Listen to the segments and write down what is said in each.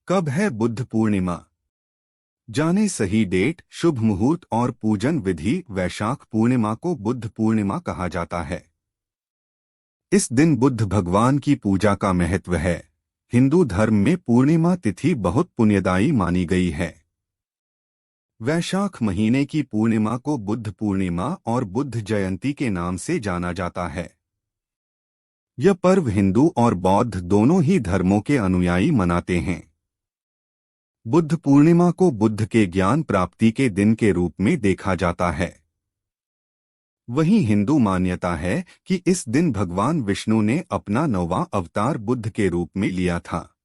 कब है बुद्ध पूर्णिमा? जाने सही डेट, शुभ मुहूर्त और पूजन विधि। वैशाख पूर्णिमा को बुद्ध पूर्णिमा कहा जाता है। इस दिन बुद्ध भगवान की पूजा का महत्व है। हिंदू धर्म में पूर्णिमा तिथि बहुत पुण्यदायी मानी गई है। वैशाख महीने की पूर्णिमा को बुद्ध पूर्णिमा और बुद्ध जयंती के नाम से जाना जाता है। यह पर्व हिंदू और बौद्ध दोनों ही धर्मों के अनुयायी मनाते हैं। बुद्ध पूर्णिमा को बुद्ध के ज्ञान प्राप्ति के दिन के रूप में देखा जाता है। वहीं हिंदू मान्यता है कि इस दिन भगवान विष्णु ने अपना 9वां अवतार बुद्ध के रूप में लिया था।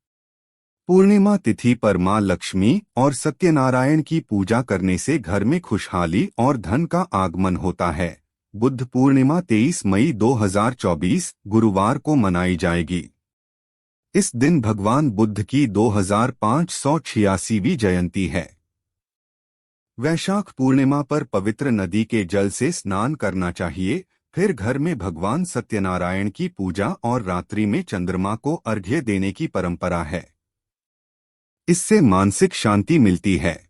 पूर्णिमा तिथि पर मां लक्ष्मी और सत्यनारायण की पूजा करने से घर में खुशहाली और धन का आगमन होता है। बुद्ध पूर्णिमा 23 मई 2024 गुरुवार को मनाई जाएगी। इस दिन भगवान बुद्ध की 2586वीं जयंती है। वैशाख पूर्णिमा पर पवित्र नदी के जल से स्नान करना चाहिए। फिर घर में भगवान सत्यनारायण की पूजा और रात्रि में चंद्रमा को अर्घ्य देने की परंपरा है। इससे मानसिक शांति मिलती है,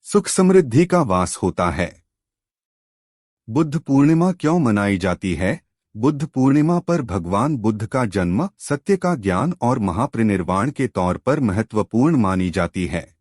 सुख समृद्धि का वास होता है। बुद्ध पूर्णिमा क्यों मनाई जाती है? बुद्ध पूर्णिमा पर भगवान बुद्ध का जन्म सत्य का ज्ञान और महापरिनिर्वाण के तौर पर महत्वपूर्ण मानी जाती है।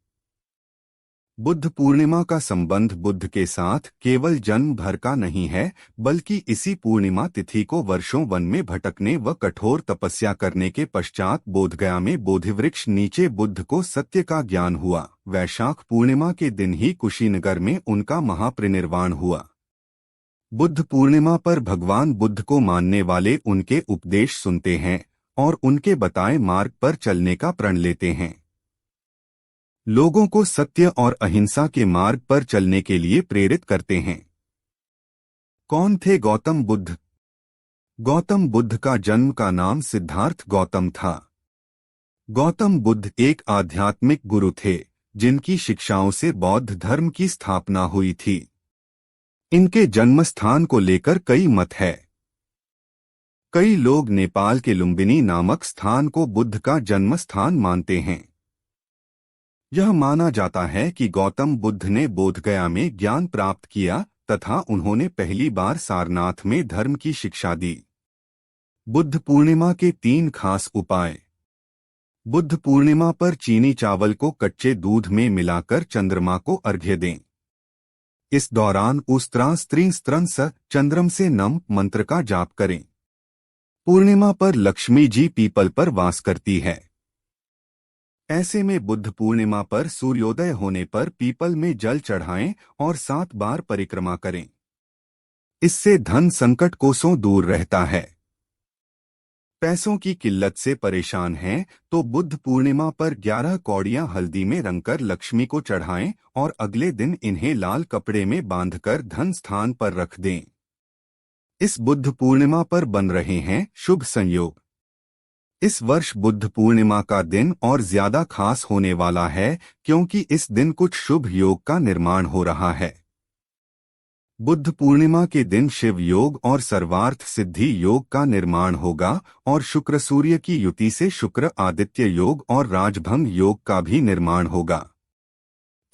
बुद्ध पूर्णिमा का संबंध बुद्ध के साथ केवल जन्म भर का नहीं है, बल्कि इसी पूर्णिमा तिथि को वर्षों वन में भटकने व कठोर तपस्या करने के पश्चात बोधगया में बोधिवृक्ष नीचे बुद्ध को सत्य का ज्ञान हुआ। वैशाख पूर्णिमा के दिन ही कुशीनगर में उनका महापरिनिर्वाण हुआ। बुद्ध पूर्णिमा पर भगवान बुद्ध को मानने वाले उनके उपदेश सुनते हैं और उनके बताए मार्ग पर चलने का प्रण लेते हैं। लोगों को सत्य और अहिंसा के मार्ग पर चलने के लिए प्रेरित करते हैं। कौन थे गौतम बुद्ध? गौतम बुद्ध का जन्म का नाम सिद्धार्थ गौतम था। गौतम बुद्ध एक आध्यात्मिक गुरु थे, जिनकी शिक्षाओं से बौद्ध धर्म की स्थापना हुई थी। इनके जन्मस्थान को लेकर कई मत है। कई लोग नेपाल के लुम्बिनी नामक स्थान को बुद्ध का जन्मस्थान मानते हैं। यह माना जाता है कि गौतम बुद्ध ने बोधगया में ज्ञान प्राप्त किया तथा उन्होंने पहली बार सारनाथ में धर्म की शिक्षा दी। बुद्ध पूर्णिमा के 3 खास उपाय। बुद्ध पूर्णिमा पर चीनी चावल को कच्चे दूध में मिलाकर चंद्रमा को अर्घ्य दें। इस दौरान उस्त्रा स्त्री स्त्रन स चंद्रम से नम मंत्र का जाप करें। पूर्णिमा पर लक्ष्मी जी पीपल पर वास करती है। ऐसे में बुद्ध पूर्णिमा पर सूर्योदय होने पर पीपल में जल चढ़ाएं और 7 बार परिक्रमा करें। इससे धन संकट कोसों दूर रहता है। पैसों की किल्लत से परेशान हैं तो बुद्ध पूर्णिमा पर 11 कौड़ियां हल्दी में रंगकर लक्ष्मी को चढ़ाएं और अगले दिन इन्हें लाल कपड़े में बांधकर धन स्थान पर रख दें। इस बुद्ध पूर्णिमा पर बन रहे हैं शुभ संयोग। इस वर्ष बुद्ध पूर्णिमा का दिन और ज्यादा खास होने वाला है, क्योंकि इस दिन कुछ शुभ योग का निर्माण हो रहा है। बुद्ध पूर्णिमा के दिन शिव योग और सर्वार्थ सिद्धि योग का निर्माण होगा और शुक्र सूर्य की युति से शुक्र आदित्य योग और राजभंग योग का भी निर्माण होगा।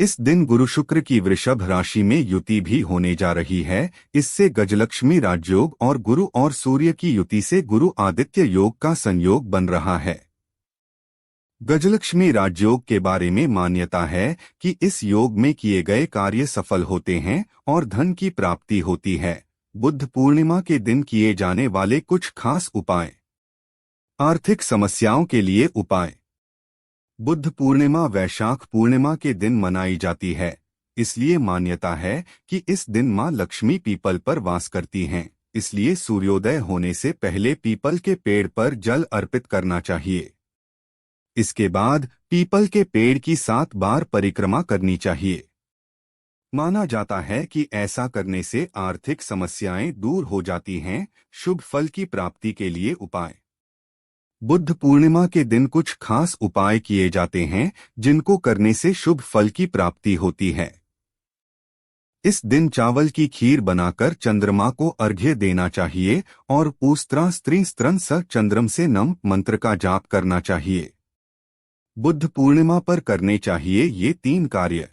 इस दिन गुरु शुक्र की वृषभ राशि में युति भी होने जा रही है। इससे गजलक्ष्मी राजयोग और गुरु और सूर्य की युति से गुरु आदित्य योग का संयोग बन रहा है। गजलक्ष्मी राजयोग के बारे में मान्यता है कि इस योग में किए गए कार्य सफल होते हैं और धन की प्राप्ति होती है। बुद्ध पूर्णिमा के दिन किए जाने वाले कुछ खास उपाय। आर्थिक समस्याओं के लिए उपाय। बुद्ध पूर्णिमा वैशाख पूर्णिमा के दिन मनाई जाती है, इसलिए मान्यता है कि इस दिन मां लक्ष्मी पीपल पर वास करती हैं। इसलिए सूर्योदय होने से पहले पीपल के पेड़ पर जल अर्पित करना चाहिए। इसके बाद पीपल के पेड़ की 7 बार परिक्रमा करनी चाहिए। माना जाता है कि ऐसा करने से आर्थिक समस्याएं दूर हो जाती हैं। शुभ फल की प्राप्ति के लिए उपाय। बुद्ध पूर्णिमा के दिन कुछ खास उपाय किए जाते हैं, जिनको करने से शुभ फल की प्राप्ति होती है। इस दिन चावल की खीर बनाकर चंद्रमा को अर्घ्य देना चाहिए और उस्त्रा स्त्री स्त्रन स चंद्रम से नम मंत्र का जाप करना चाहिए। बुद्ध पूर्णिमा पर करने चाहिए ये 3 कार्य।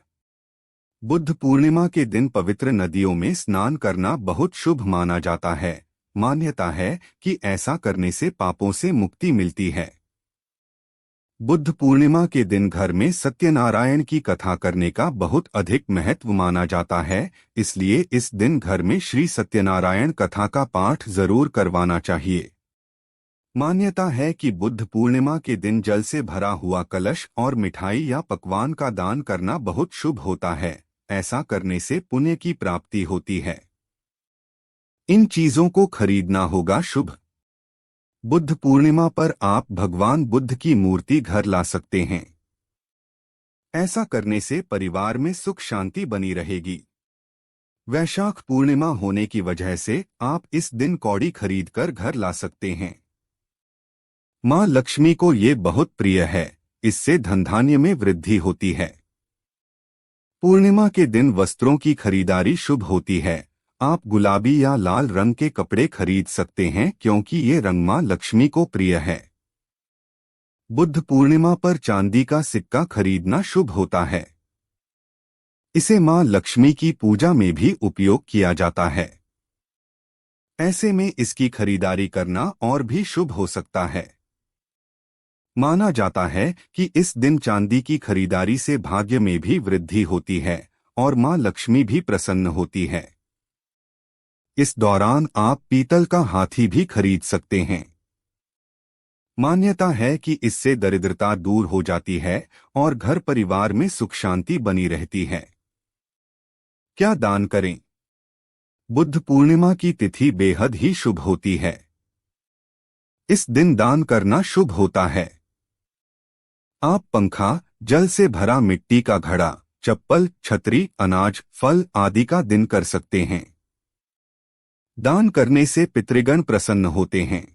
बुद्ध पूर्णिमा के दिन पवित्र नदियों में स्नान करना बहुत शुभ माना जाता है। मान्यता है कि ऐसा करने से पापों से मुक्ति मिलती है। बुद्ध पूर्णिमा के दिन घर में सत्यनारायण की कथा करने का बहुत अधिक महत्व माना जाता है, इसलिए इस दिन घर में श्री सत्यनारायण कथा का पाठ जरूर करवाना चाहिए। मान्यता है कि बुद्ध पूर्णिमा के दिन जल से भरा हुआ कलश और मिठाई या पकवान का दान करना बहुत शुभ होता है। ऐसा करने से पुण्य की प्राप्ति होती है। इन चीजों को खरीदना होगा शुभ। बुद्ध पूर्णिमा पर आप भगवान बुद्ध की मूर्ति घर ला सकते हैं। ऐसा करने से परिवार में सुख शांति बनी रहेगी। वैशाख पूर्णिमा होने की वजह से आप इस दिन कौड़ी खरीदकर घर ला सकते हैं। मां लक्ष्मी को ये बहुत प्रिय है, इससे धन धान्य में वृद्धि होती है। पूर्णिमा के दिन वस्त्रों की खरीदारी शुभ होती है। आप गुलाबी या लाल रंग के कपड़े खरीद सकते हैं क्योंकि ये रंग मां लक्ष्मी को प्रिय है। बुद्ध पूर्णिमा पर चांदी का सिक्का खरीदना शुभ होता है। इसे मां लक्ष्मी की पूजा में भी उपयोग किया जाता है। ऐसे में इसकी खरीदारी करना और भी शुभ हो सकता है। माना जाता है कि इस दिन चांदी की खरीदारी से भाग्य में भी वृद्धि होती है और मां लक्ष्मी भी प्रसन्न होती है। इस दौरान आप पीतल का हाथी भी खरीद सकते हैं। मान्यता है कि इससे दरिद्रता दूर हो जाती है और घर परिवार में सुख शांति बनी रहती है। क्या दान करें? बुद्ध पूर्णिमा की तिथि बेहद ही शुभ होती है। इस दिन दान करना शुभ होता है। आप पंखा, जल से भरा मिट्टी का घड़ा, चप्पल, छतरी, अनाज, फल आदि का दिन कर सकते हैं। दान करने से पितृगण प्रसन्न होते हैं।